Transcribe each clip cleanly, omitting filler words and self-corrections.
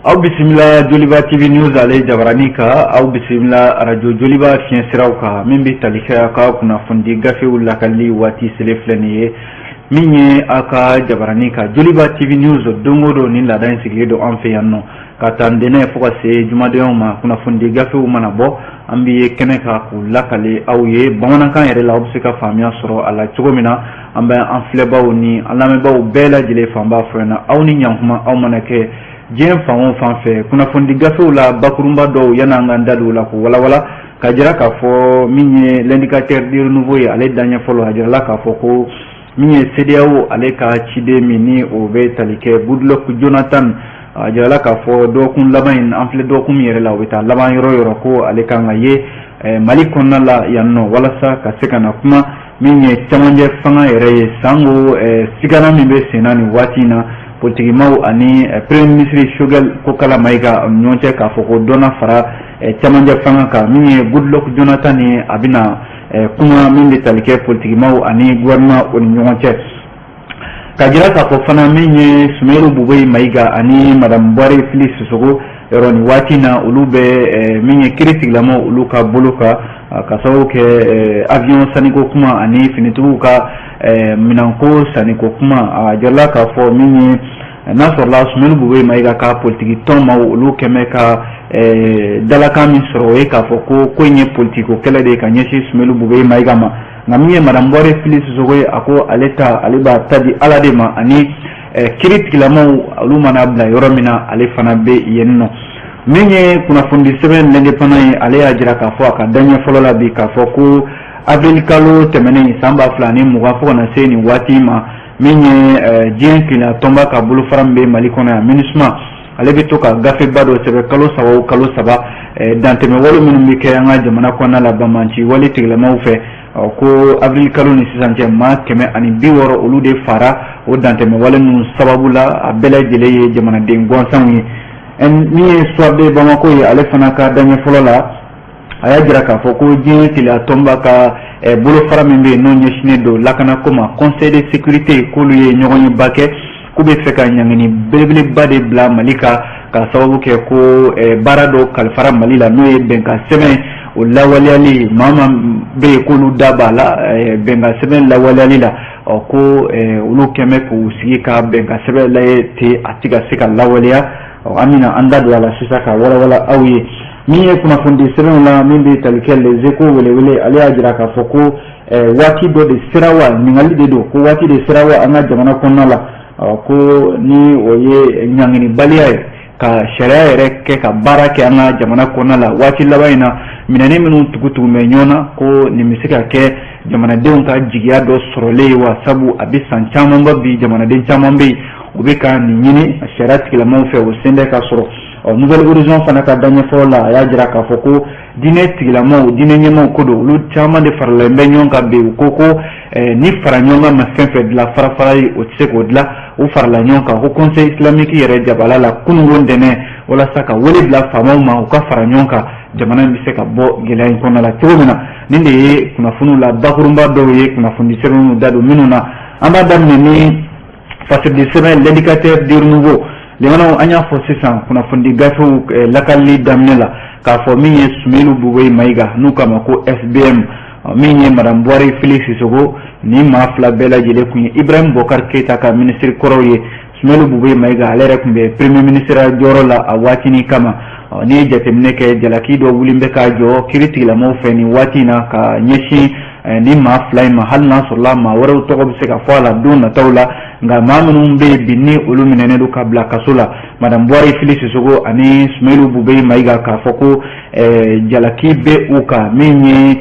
aw bisimila Joliba TV News ale jabarani ka aw bisimila radio Joliba fiɲɛ siraw kan min bɛ tali kɛ ka kunnafoni gafew lakali waati sele filɛ nin ye min ye a ka jabarani ka Joliba TV News don o don ni laada in sigilen don an fɛ yan nɔ ka taa ntɛnɛn fo ka se jumadenw ma kunnafoni gafew mana bɔ an bɛ kɛnɛ ka k'u lakale aw ye bamanankan yɛrɛ la aw bɛ se ka faamuya sɔrɔ a la cogo min na an bɛ an filɛbaw ni an lamɛnbaw bɛɛ lajɛlen fanba fɔ yan aw ni ɲankuma aw mana kɛ diɲɛ fan o fan fɛ kunnafoni gafew la bakurunba dɔw yanni an ka da don o la k'o walawala ka jira k'a fɔ min ye l'indicateur du renouveau ye ale daɲɛ fɔlɔ a jirala k'a fɔ ko min ye CEDEAO ale ka ciden min ni o bɛ tali kɛ Goodluck Jonathan a jirala k'a fɔ dɔgɔkun laban in an filɛ dɔgɔkun min yɛrɛ la o bɛ taa laban yɔrɔ yɔrɔ ko ale kan ka ye Mali kɔnɔna la yan nɔ walasa ka se ka na kuma min ye cɛmancɛ fanga yɛrɛ ye sango sigana min bɛ sen na nin waati in na politikimaw ani premier ministre Choguel Kokala Mayiga ɲɔgɔn cɛ k'a fɔ ko dɔnna fara cɛmancɛ fanga kan min ye Goodluck Jonathan ye a bɛna kuma min bɛ tali kɛ politikimaw ani gouvernement o ni ɲɔgɔn cɛ ka jira k'a fɔ fana min ye Sumaworo Bubeyi Mayiga ani madame Buhari Fili Sisoko yɔrɔ nin waati na olu bɛ min ye kiiri tigilamaw olu ka bolo kan ka sababu kɛ avion saniko kuma ani finitigiw ka minanko saniko kuma a jirala k'a fɔ min ye n'a sɔrɔla Sumaworo Bubeyi Mayiga ka politiki tɔnmaw olu kɛmɛ ka dalakan min sɔrɔ o ye k'a fɔ ko in ye politiko kɛlɛ de ka ɲɛsin Sumaworo Bubeyi Mayiga ma nka min ye madame Buhari Fili Sisoko ye a ko ale b'a ta di Ala de ma ani kiiri tigilamaw olu mana bila yɔrɔ min na ale fana bɛ yen nɔ min ye kunnafoni sɛbɛn l'indépendant ye ale y'a jira k'a fɔ a ka daɲɛ fɔlɔ la bi k'a fɔ ko avril kalo tɛmɛnen san 2020 fo ka na se nin waati ma min ye diɲɛ kilela tɔnba ka bolofara min bɛ Mali kɔnɔ yan MINUSMA ale bɛ to ka gafeba dɔ sɛbɛn kalo saba dantɛmɛ wale minnu bɛ kɛ an ka jamana kɔnɔna la banbanci wale tigilamaw fɛ ko avril kalo ni sisan cɛ maa 160 olu de fara o dantɛmɛ wale ninnu sababu la a bɛɛ lajɛlen ye jamanaden gansanw ye min ye Soir de Bamako ye ale fana ka daɲɛ fɔlɔ la a y'a jira k'a fɔ ko diɲɛ kilela tɔnba ka bolofara min bɛ yen n'o ɲɛsinnen don lakanako ma conseil de sécurité k'olu ye ɲɔgɔn ye ba kɛ k'u bɛ fɛ ka ɲangini belebeleba de bila Mali ka sababu kɛ ko baara dɔ kalifara Mali la n'o ye bɛnkan sɛbɛn o lawaleyali maa bɛ yen k'olu da b'a la bɛnkan sɛbɛn lawaleyali la ko olu kɛmɛ k'u sigi ka bɛnkan sɛbɛn lajɛ ten a ti ka se ka lawaleya an bɛna an da don a la sisan ka walawala aw ye min ye kunnafoni sɛbɛnw la min bɛ tali kɛ les échos welewele ale y'a jira k'a fɔ ko waati dɔ de sera wa ɲininkali de don ko waati de sera wa an ka jamana kɔnɔna la ko ni o ye ɲanginibaliya ye ka sariya yɛrɛ kɛ ka baara kɛ an ka jamana kɔnɔna la waati laban in na minɛni minnu tugu bɛ ɲɔgɔn na ko nin bɛ se ka kɛ jamanadenw ka jigiya dɔ sɔrɔlen ye wa sabu a bɛ san camanba bi jamanaden caman bɛ yen u bɛ ka nin ɲini sariya tigilamaw fɛ o sen bɛ ka sɔrɔ Nouvelle Horizon fana ka daɲɛ fɔlɔ la a y'a jira k'a fɔ ko diinɛ tigilamaw diinɛ ɲɛmaw ko don olu caman de faralen bɛ ɲɔgɔn kan bi u ko ni fara ɲɔgɔn kan ma fɛn fɛn dilan farafara ye o tɛ se k'o dilan u farala ɲɔgɔn kan ko conseil islamique yɛrɛ jabala la kununko ntɛnɛn walasa ka wele bila faamaw ma u ka fara ɲɔgɔn kan jamana in bɛ se ka bɔ gɛlɛya in kɔnɔna la cogo min na nin de ye kunnafoniw la bakurunba dɔw ye kunnafoni sɛbɛnw da don minnu na an b'a daminɛ ni fasidi sɛbɛn l'indicateur du renouveau limanaw an y'a fɔ sisan kunnafoni gafew lakali daminɛ la k'a fɔ min ye Sumaworo Bubeyi Mayiga n'u k'a ma ko SBM min ye madame Buhari Fili Sisoko ni maa fila bɛɛ lajɛlen kun ye Ibrahim Bokar Keita ka ministre kɔrɔw ye Sumaworo Bubeyi Mayiga ale yɛrɛ tun bɛ premier ministre jɔyɔrɔ la a waatinin kama n'i ye jateminɛ kɛ jalaki dɔ wulilen bɛ k'a jɔ kiiri tigilamaw fɛ nin waati in na ka ɲɛsin ni maa fila in ma hali n'a sɔrɔla maa wɛrɛw tɔgɔ bɛ se ka fɔ a la don nataw la nka maa minnu bɛ yen bi ni olu minɛnen don ka bila kaso la madame Buhari Fili Sisoko ani Sumaworo Bubeyi Mayiga k'a fɔ ko jalaki bɛ u kan min ye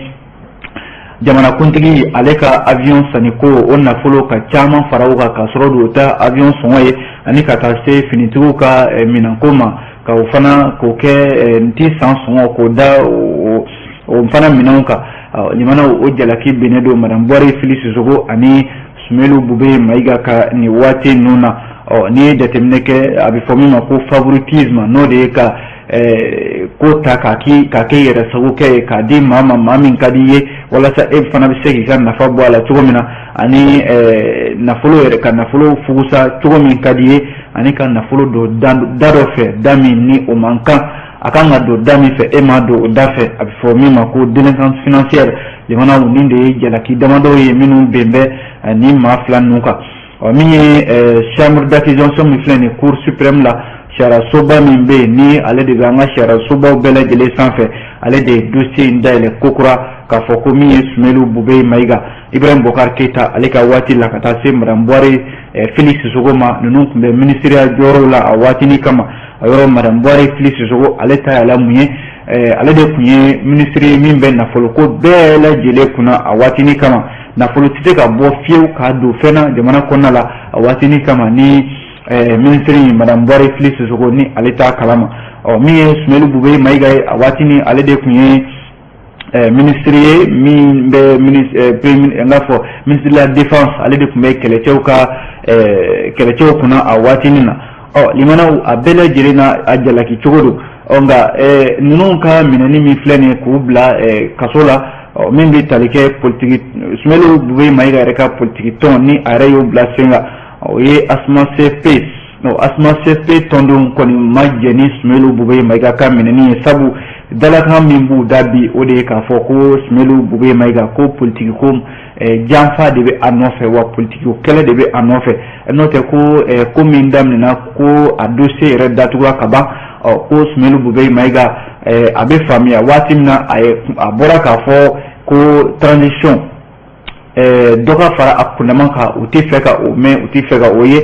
jamanakuntigi ale ka avion saniko o nafolo ka caman fara u kan ka sɔrɔ don o ta avion sɔngɔ ye ani ka taa se finitigiw ka minanko ma ka o fana k'o kɛ nti san sɔngɔ k'o da o fana minɛnw kan limana o jalaki bɛnnen don madame Buhari Fili Sisoko ani Sumaworo Bubeyi Mayiga ka nin waati ninnu na n'i ye jateminɛ kɛ a bɛ fɔ min ma ko favoritisme n'o de ye ka ko ta ka ke yɛrɛ sago kɛ k'a di maa min ka di ye walasa e fana bɛ se k'i ka nafa bɔ a la cogo min na ani nafolo yɛrɛ ka nafolo fugusa cogo min ka di ye ani ka nafolo don da dɔ fɛ da min ni o man kan a kan ka don da min fɛ e m'a don o da fɛ a bɛ fɔ min ma ko délinquance financière jamana nin de ye jalaki damadɔ ye minnu bɛn bɛ ni maa fila ninnu kan min ye chambre d'accusation min filɛ nin cour suprême la sariyasoba min bɛ yen ni ale de bɛ an ka sariyasobaw bɛɛ lajɛlen sanfɛ ale de ye dossier in dayɛlɛ kokura k'a fɔ ko min ye Sumelu Bube Mayiga Ibrahim Bokar Keita ale ka waati la ka taa se Madame Buhari Fili Sissogo ma ninnu tun bɛ ministériya jɔyɔrɔw la a waatinin kama a yɔrɔ Madame Buhari Fili Sissogo ale ta yala mun ye ale de tun ye ministre ye min bɛ nafoloko bɛɛ lajɛlen kunna a waatinin kama nafolo tɛ se ka bɔ fiyewu k'a don fɛn na jamana kɔnɔna la a waatinin kama ni ministre in Madame Buhari Fili Sissogo ni ale t'a kalama min ye Sumelu Bube Mayiga ye a waatinin ale de tun ye ministre ye min bɛ ministre de la défense ale de tun bɛ kɛlɛcɛw kunna a waatinin na limanaw a bɛɛ lajɛlen na a jalaki cogo don nka ninnu ka minɛni min filɛ nin ye k'u bila kaso la min bɛ tali kɛ politiki Sumelu Bube Mayiga yɛrɛ ka politiki tɔn ni a yɛrɛ y'o bila sen kan o ye Asma CFP Asma CFP tɔndenw kɔni ma jɛ ni Sumelu Bube Mayiga ka minɛni ye sabu dalakan min b'u da bi o de ye k'a fɔ ko Sumelu Bube Mayiga ko politiki ko janfa de bɛ a nɔfɛ wa politiki ko kɛlɛ de bɛ a nɔfɛ n'o tɛ ko min daminɛna ko a dossier yɛrɛ datugura ka ban ko Sumelu Bube Mayiga a bɛ faamuya waati min na a bɔra k'a fɔ ko transition dɔ ka fara a kundaman kan u tɛ fɛ ka o mɛn u tɛ fɛ ka o ye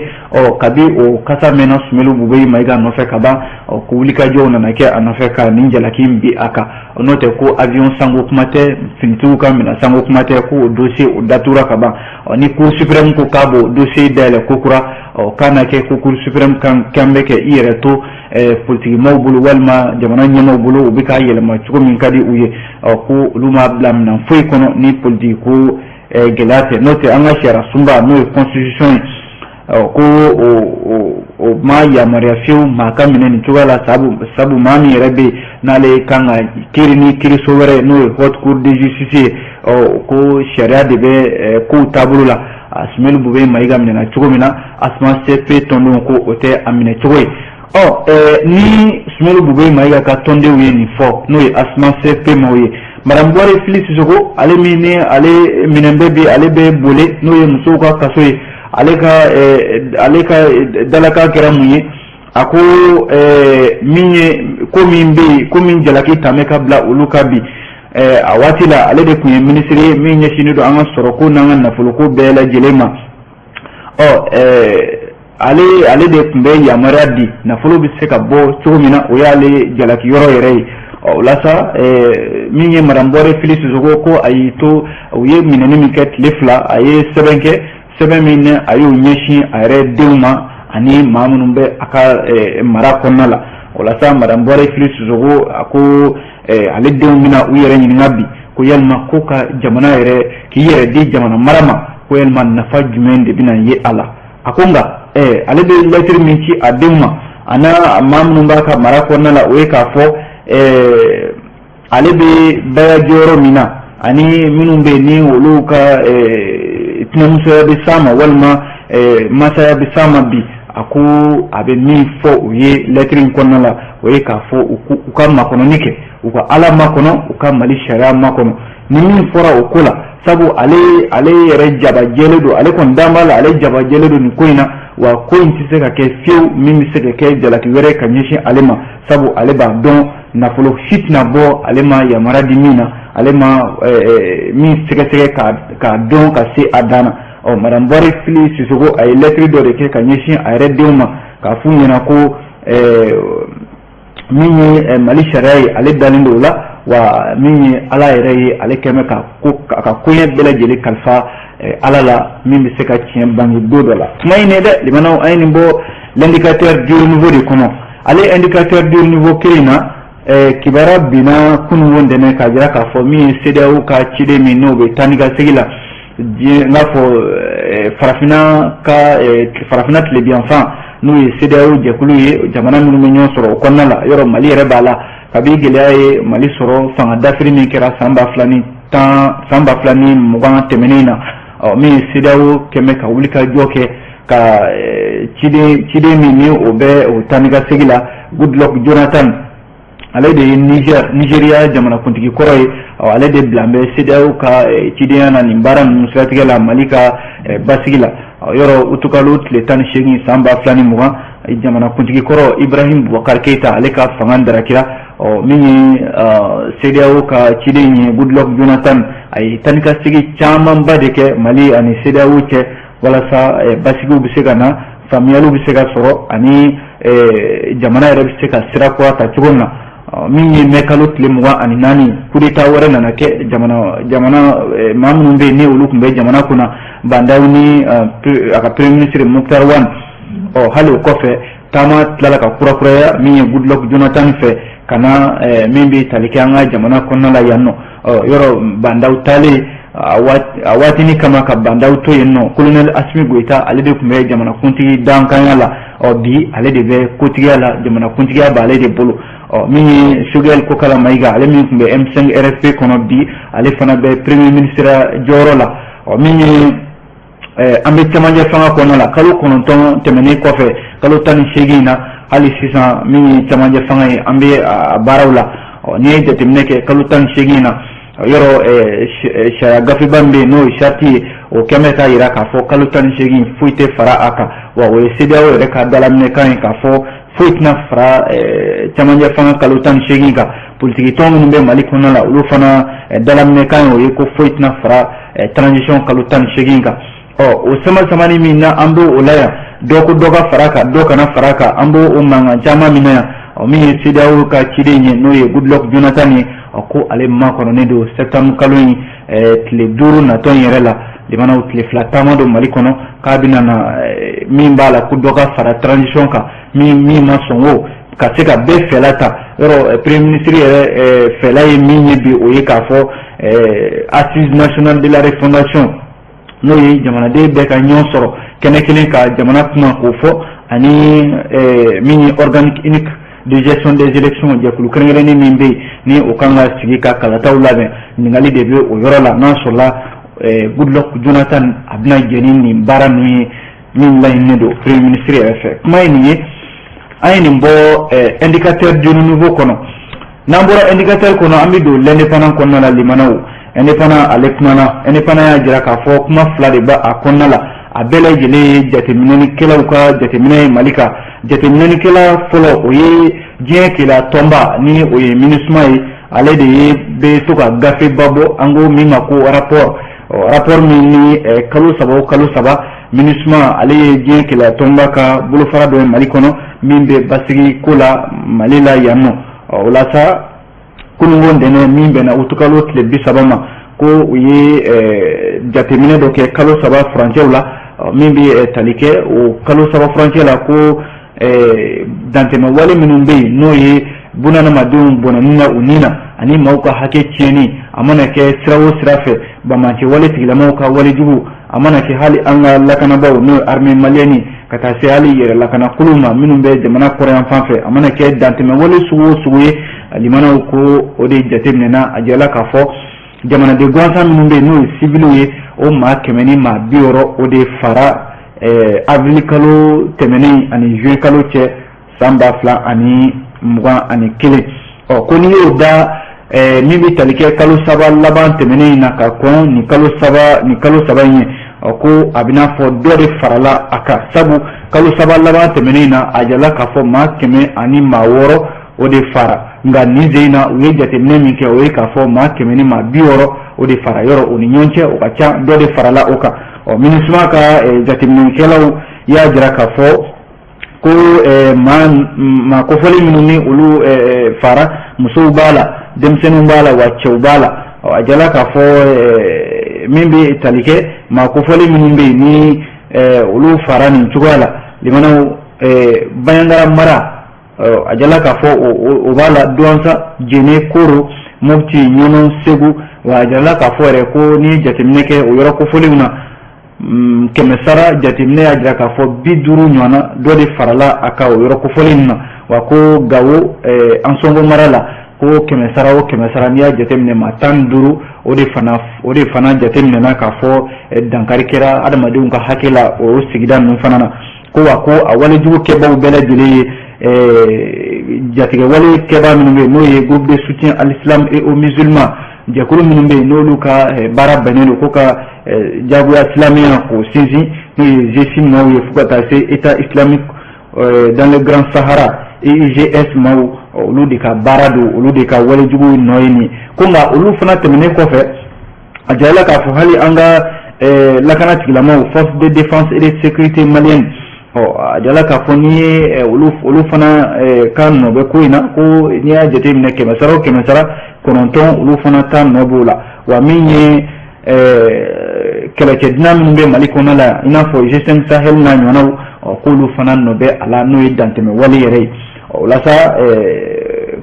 kabi o kasa mɛnna Sumelu Bube Mayiga nɔfɛ ka ban ko wulikajɔw nana kɛ a nɔfɛ ka nin jalaki in bi a kan n'o tɛ ko avion sango kuma tɛ finitigiw ka minɛ sango kuma tɛ ko o dossier o datugura ka ban ni cour suprême ko k'a b'o dossier dayɛlɛ ko kura k'a na kɛ ko cour suprême kan bɛ kɛ i yɛrɛ to politikimaw bolo walima jamana ɲɛmaaw bolo u bɛ k'a yɛlɛma cogo min ka di u ye ko olu ma bila minɛn foyi kɔnɔ ni politiki ko gɛlɛya tɛ n'o tɛ an ka sariya sunba n'o ye constitution ye ko o ma yamaruya fiyewu maa ka minɛ nin cogoya la sabu maa min yɛrɛ bɛ yen n'ale kan ka kiiri ni kiiriso wɛrɛ n'o ye haute cour de justice ye ko sariya de bɛ kow taabolo la Sumelu Bube Mayiga minɛna cogo min na Asma CFP tɔndenw ko o tɛ a minɛ cogo ye ni Sumelu Bube Mayiga ka tɔndenw ye nin fɔ n'o ye Asma CFP maaw ye Madame Buhari Fili Sissogo ale min ni ale minɛn bɛɛ bi ale bɛ boli n'o ye musow ka kaso ye ale ka dalaka kɛra mun ye a ko min ye ko min bɛ yen ko min jalaki tɛmɛ ka bila olu ka bi a waati la ale de tun ye ministre ye min ɲɛsinnen don an ka sɔrɔko n'an ka nafoloko bɛɛ lajɛlen ma ale de tun bɛ yamaruya di nafolo bɛ se ka bɔ cogo min na o y'ale jalaki yɔrɔ yɛrɛ ye walasa min ye Madame Buhari Fili Sissogo ko a y'i to u ye minɛni min kɛ tile fila a ye sɛbɛn kɛ sɛbɛn min a y'o ɲɛsin a yɛrɛ denw ma ani maa minnu bɛ a ka mara kɔnɔna la walasa Madame Buhari Fili Sissogo a ko ale denw bɛna u yɛrɛ ɲininka bi ko yalima ko ka jamana yɛrɛ k'i yɛrɛ di jamana mara ma ko yalima nafa jumɛn de bɛna ye a la a ko nka ale bɛ lettre min ci a denw ma a n'a maa minnu b'a ka mara kɔnɔna la o ye k'a fɔ ale bɛ bayajɔyɔrɔ min na ani minnu bɛ ni olu ka tɛnɛmusoya bɛ s'a ma walima masaya bɛ s'a ma bi a ko a bɛ min fɔ u ye lettre in kɔnɔna la o ye k'a fɔ u ka makɔnɔni kɛ u ka Ala makɔnɔ u ka Mali sariya makɔnɔ ni min fɔra o ko la sabu ale yɛrɛ jabajɛlen don ale kɔni dan b'a la ale jabajɛlen don nin ko in na wa ko in tɛ se ka kɛ fiyewu min bɛ se ka kɛ jalaki wɛrɛ ka ɲɛsin ale ma sabu ale b'a dɔn nafolo si tɛna bɔ ale ma yamaruya di min na ale ma min sɛgɛsɛgɛ k'a dɔn ka se a dan na Madame Buhari Fili Sissogo a ye lettre dɔ de kɛ ka ɲɛsin a yɛrɛ denw ma k'a f'u ɲɛna ko min ye Mali sariya ye ale dalen don o la wa min ye Ala yɛrɛ ye ale kɛmɛ ka koɲɛ bɛɛ lajɛlen kalifa Ala la min bɛ se ka tiɲɛ bange don dɔ la kuma in ne dɛ limanaw an ye nin bɔ l'indicateur du niveau de kɔnɔ ale indicateur du niveau kelen na kibaruya binna kununko ntɛnɛn k'a jira k'a fɔ min ye CEDEAO ka ciden min n'o bɛ taa ni ka segin la n'a fɔ farafinna tilebiyanfan n'u ye CEDEAO jɛkulu ye jamana minnu bɛ ɲɔgɔn sɔrɔ o kɔnɔna la yɔrɔ Mali yɛrɛ b'a la kabi gɛlɛya ye Mali sɔrɔ fanga dafiri min kɛra san 2020 tɛmɛnen na min ye CEDEAO kɛmɛ ka wuli ka jɔ kɛ ka ciden min ni o bɛ o taa ni ka segin la Goodluck Jonathan ale de ye Nigeria jamanakuntigi kɔrɔ ye ale de bila bɛ CEDEAO ka cidenya na nin baara ninnu siratigɛ la Mali ka basigi la yɔrɔ utukalo tile 18 san 2020 jamanakuntigi kɔrɔ Ibrahim Boubacar Keita ale ka fanga darakira min ye CEDEAO ka ciden ye Goodluck Jonathan a ye taa ni ka segin camanba de kɛ Mali ani CEDEAO cɛ walasa basigiw bɛ se ka na faamuyaliw bɛ se ka sɔrɔ ani jamana yɛrɛ bɛ se ka sira kura ta cogo min na min ye mɛ kalo tile 24 coup d'état wɛrɛ nana kɛ jamana maa minnu bɛ yen ni olu tun bɛ jamana kunna Bandaw ni a ka premier ministre Moktar Wane hali o kɔfɛ taama tilala ka kurakuraya min ye Goodluck Jonathan fɛ ka na min bɛ tali kɛ an ka jamana kɔnɔna la yan nɔ yɔrɔ Bandaw taalen a waatini kama ka Bandaw to yen nɔ colonel Assimi Goïta ale de tun bɛ jamanakuntigi dankanya la bi ale de bɛ kotigiya la jamanakuntigiya b'ale de bolo min ye Choguel Kokala Maïga ale min tun bɛ M5 RFP kɔnɔ bi ale fana bɛ premier ministre jɔyɔrɔ la min ye an bɛ cɛmancɛ fanga kɔnɔna la kalo 9 tɛmɛnen kɔfɛ kalo 18 na hali sisan min ye cɛmancɛ fanga ye an bɛ a baaraw la n'i ye jateminɛ kɛ kalo 18 na yɔrɔ sariya gafiba min bɛ yen n'o ye charte ye o kɛmɛ k'a jira k'a fɔ kalo 18 foyi tɛ fara a kan wa o ye CEDEAO yɛrɛ ka dalaminɛkan ye k'a fɔ foyi tɛna fara cɛmancɛ fanga kalo 18 kan politiki tɔn minnu bɛ Mali kɔnɔna la olu fana dalaminɛkan ye o ye ko foyi tɛna fara transition kalo 18 kan o sama-samani min na an b'o o la yan dɔ ko dɔ ka fara kan dɔ kana fara kan an b'o o mankan caman min na yan min ye CEDEAO ka ciden ye n'o ye Goodluck Jonathan ye ko ale makɔnɔnen don septembre kalo in tile 5 natɔ yɛrɛ la limanaw tile 2 taama don Mali kɔnɔ k'a bɛna na min b'a la ko dɔ ka fara transition kan min ma sɔn o ka se ka bɛɛ fɛla ta yɔrɔ premier ministre yɛrɛ fɛla ye min ye bi o ye k'a fɔ assise nationale de la refondation n'o ye jamanaden bɛɛ ka ɲɔgɔn sɔrɔ kɛnɛ kelen ka jamana kuma k'o fɔ ani min ye organique unique de gestion des élections jɛkulu kɛrɛnkɛrɛnnen min bɛ yen ni o kan ka sigi ka kalataw labɛn ɲininkali de bɛ o yɔrɔ la n'a sɔrɔla Goodluck Jonathan a bɛna jɛ ni nin baara ninnu ye min laɲininen don premier ministre yɛrɛ fɛ kuma ye nin ye an ye nin bɔ indicateur de nouveau kɔnɔ n'an bɔra indicateur kɔnɔ an bɛ don l'indépendant kɔnɔna la limanaw indépendant ale kumana indépendant y'a jira k'a fɔ kuma fila de b'a a kɔnɔna la a bɛɛ lajɛlen ye jateminɛlikɛlaw ka jateminɛ ye Mali kan jateminɛlikɛla fɔlɔ o ye diɲɛ kɛla tɔnba ni o ye MINUSMA ye ale de ye bɛ to ka gafeba bɔ an ko min ma ko rapport min ni kalo saba MINUSMA ale ye diɲɛ kɛla tɔnba ka bolofara dɔ ye Mali kɔnɔ min bɛ basigi ko la Mali la yan nɔ o la sa kunungo ntɛnɛn min bɛnna utukalo tile 30 ma ko u ye jateminɛ dɔ kɛ kalo 3 furancɛw la min bɛ tali kɛ o kalo 3 furancɛ la ko dantɛmɛ wale minnu bɛ yen n'o ye bunadamadenw bɔnɛni na u ni na ani maaw ka hakɛ tiɲɛni a mana kɛ sira o sira fɛ bamacɛ wale tigilamaw ka walejugu a mana kɛ hali an ka lakanabaw n'o ye armée malienne ka taa se hali yɛrɛ lakanakuluw ma minnu bɛ jamana kɔrɔyan fan fɛ a mana kɛ dantɛmɛ wale sugu o sugu ye limanaw ko o de jateminɛna a jirala k'a fɔ jamanaden gansan minnu bɛ yen n'o ye civiliw ye o maa 100 ni maa 60 o de fara avril kalo tɛmɛnen ani juin kalo cɛ san 2021 ko n'i y'o da min bɛ tali kɛ kalo 3 laban tɛmɛnen na ka kɔn nin kalo 3 in ye ko a bɛna fɔ dɔ de farala a kan sabu kalo 3 laban tɛmɛnen na a jirala k'a fɔ maa 100 ani maa 6 o de fara nka nin zen in na u ye jateminɛ min kɛ o ye k'a fɔ maa 100 ni maa 60 o de fara yɔrɔ o ni ɲɔgɔn cɛ o ka ca dɔ de farala o kan MINUSMA ka jateminɛkɛlaw y'a jira k'a fɔ ko maa kofɔli minnu ni olu fara musow b'a la denmisɛnninw b'a la wa cɛw b'a la a jirala k'a fɔ min bɛ tali kɛ maa kofɔli minnu bɛ yen ni olu fara nin cogoya la limanaw Bayangara mara a jirala k'a fɔ o b'a la Douentza Djéné Koro Mopti Ɲɔnɔ Segu wa a jirala k'a fɔ yɛrɛ ko ni jateminɛ kɛ o yɔrɔ kofɔliw na kɛmɛsara jateminɛ y'a jira k'a fɔ 50 ɲɔgɔnna dɔ de farala a ka o yɔrɔ kofɔlen na wa ko Gawo Ansongo mara la ko kɛmɛsara o kɛmɛsara n'i y'a jateminɛ maa 15 o de fana jateminɛna k'a fɔ dankari kɛra adamadenw ka hakɛ la o sigida ninnu fana na ko wa ko a walejugu kɛbaaw bɛɛ lajɛlen ye jatigɛ wale kɛbaa minnu bɛ yen n'o ye groupe de soutien à l'islam et aux musulmans jɛkulu minnu bɛ yen n'olu ka baara bɛnnen don ko ka jagoya silamɛya k'o sinsin n'o ye G6 maaw ye fo ka taa se état islamique dans le grand Sahara IGS maaw olu de ka baara don olu de ka walejugu nɔ ye nin ko nka olu fana tɛmɛnen kɔfɛ a jirala k'a fɔ hali an ka lakana tigilamaw force de défense et de sécurité malienne a jirala k'a fɔ n'i ye olu fana ka nɔ bɛ ko in na ko n'i y'a jateminɛ kɛmɛsara o kɛmɛsara 9 olu fana ta nɔ b'o la wa min ye kɛlɛkɛ dunan minnu bɛ Mali kɔnɔ la i n'a fɔ G5 Sahel n'a ɲɔgɔnnaw k'olu fana nɔ bɛ a la n'o ye dantɛmɛ wale yɛrɛ ye o la sa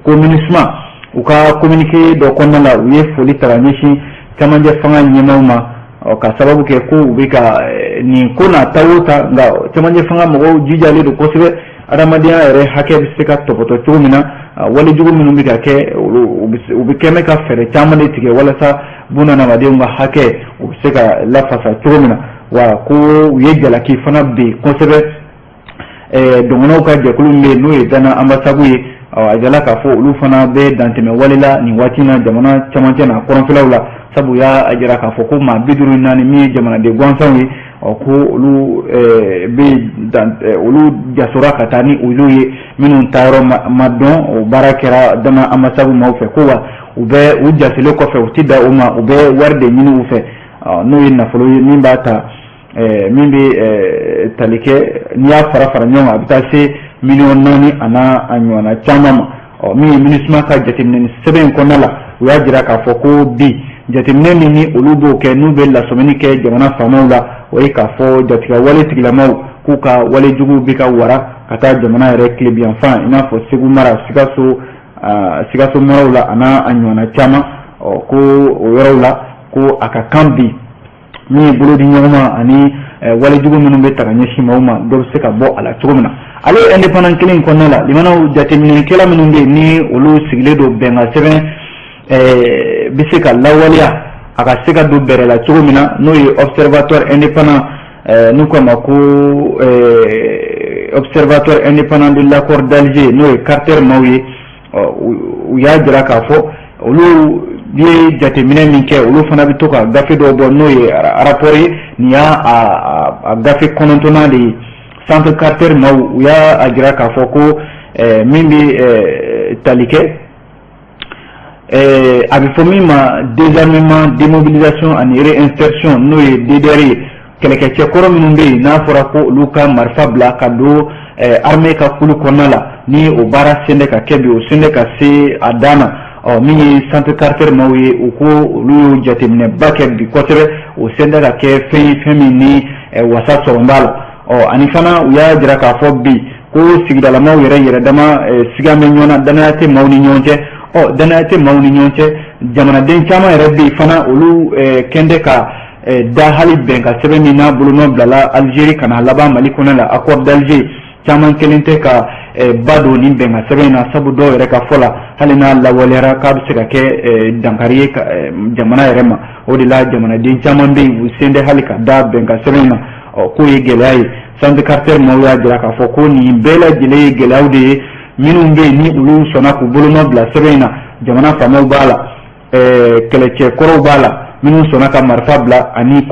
ko MINUSMA u ka communiqué dɔ kɔnɔna la u ye foli ta ka ɲɛsin cɛmancɛ fanga ɲɛmaaw ma ka sababu kɛ ko u bɛ ka nin ko n'a ta o ta nka cɛmancɛ fanga mɔgɔw jijalen don kosɛbɛ adamadenya yɛrɛ hakɛ bɛ se ka tɔpɔtɔ cogo min na walejugu minnu bɛ ka kɛ u bɛ kɛmɛ ka fɛɛrɛ caman de tigɛ walasa bunadamadenw ka hakɛ u bɛ se ka lafasa cogo min na wa ko u ye jalaki fana bi kosɛbɛ dɔgɔnɔw ka jɛkulu min bɛ yen n'o ye Dana ambasabu ye a jala k'a fɔ olu fana bɛ dantɛmɛ wale la nin waati in na jamana camancɛ n'a kɔrɔnfɛlaw la sabu y'a jira k'a fɔ ko maa 54 min ye jamanaden gansanw ye ko olu olu jasora ka taa ni olu ye minnu ta yɔrɔ ma dɔn o baara kɛra Dana ambasabu maaw fɛ ko wa u jasilen kɔfɛ u ti da o ma u bɛ wari de ɲini u fɛ n'o ye nafolo ye min b'a ta min bɛ tali kɛ n'i y'a fara ɲɔgɔn kan a bɛ taa se miliyɔn 4 a n'a ɲɔgɔnna caman ma min ye MINUSMA ka jateminɛ sɛbɛn in kɔnɔna la u y'a jira k'a fɔ ko bi jateminɛ min ni olu b'o kɛ n'u bɛ lasɔmini kɛ jamana faamaw la o ye k'a fɔ jatigɛ wale tigilamaw k'u ka walejugu bɛ ka wara ka taa jamana yɛrɛ tilebiyanfan i n'a fɔ Segu mara Sikaso maraw la a n'a ɲɔgɔnna caman ko o yɔrɔw la ko a ka kan bi min ye bolo di ɲɔgɔn ma ani walejugu minnu bɛ ta ka ɲɛsin maaw ma dɔ bɛ se ka bɔ a la cogo min na ale indépendant kelen kɔnɔna la limanaw jateminɛkɛla minnu bɛ yen ni olu sigilen don bɛnkan sɛbɛn bɛ se ka lawaleya a ka se ka don bɛrɛ la cogo min na n'o ye observatoire indépendant n'u k'a ma ko observatoire indépendant de l'accord d'Alger n'o ye Carter maaw ye u y'a jira k'a fɔ olu ye jateminɛ min kɛ olu fana bɛ to ka gafe dɔ bɔ n'o ye rapport ye nin y'a gafe 9nan de ye centre Carter maaw u y'a jira k'a fɔ ko min bɛ tali kɛ a bɛ fɔ min ma désarmement démobilisation ani réinsertion n'o ye DDR ye kɛlɛkɛcɛ kɔrɔ minnu bɛ yen n'a fɔra ko olu ka marifa bila ka don armée ka kulu kɔnɔna la ni o baara sen bɛ ka kɛ bi o sen bɛ ka se a dan na min ye centre Carter maaw ye u ko olu y'o jateminɛba kɛ bi kosɛbɛ o sen bɛ ka kɛ fɛn min ni wasa sɔrɔ b'a la ani fana u y'a jira k'a fɔ bi ko sigidalamaw yɛrɛ dama siga bɛ ɲɔgɔn na danaya tɛ maaw ni ɲɔgɔn cɛ danaya tɛ maaw ni ɲɔgɔn cɛ jamanaden caman yɛrɛ bɛ yen fana olu kɛn ka da hali bɛnkan sɛbɛn min n'a bolonɔ bilala Algérie ka na laban Mali kɔnɔ la accord d'Alger caman kelen tɛ ka ba don ni bɛnkan sɛbɛn in na sabu dɔw yɛrɛ ka fɔ la hali n'a lawaleyara k'a bɛ se ka kɛ dankari ye jamana yɛrɛ ma o de la jamanaden caman bɛ yen u sen tɛ hali ka da bɛnkan sɛbɛn in na k'o ye gɛlɛya ye centre Carter maaw y'a jira k'a fɔ ko nin bɛɛ lajɛlen ye gɛlɛyaw de ye minnu bɛ yen ni olu sɔnna k'u bolonɔ bila sɛbɛn in na jamana faamaw b'a la kɛlɛcɛ kɔrɔw b'a la minnu sɔnna ka marifa bila ani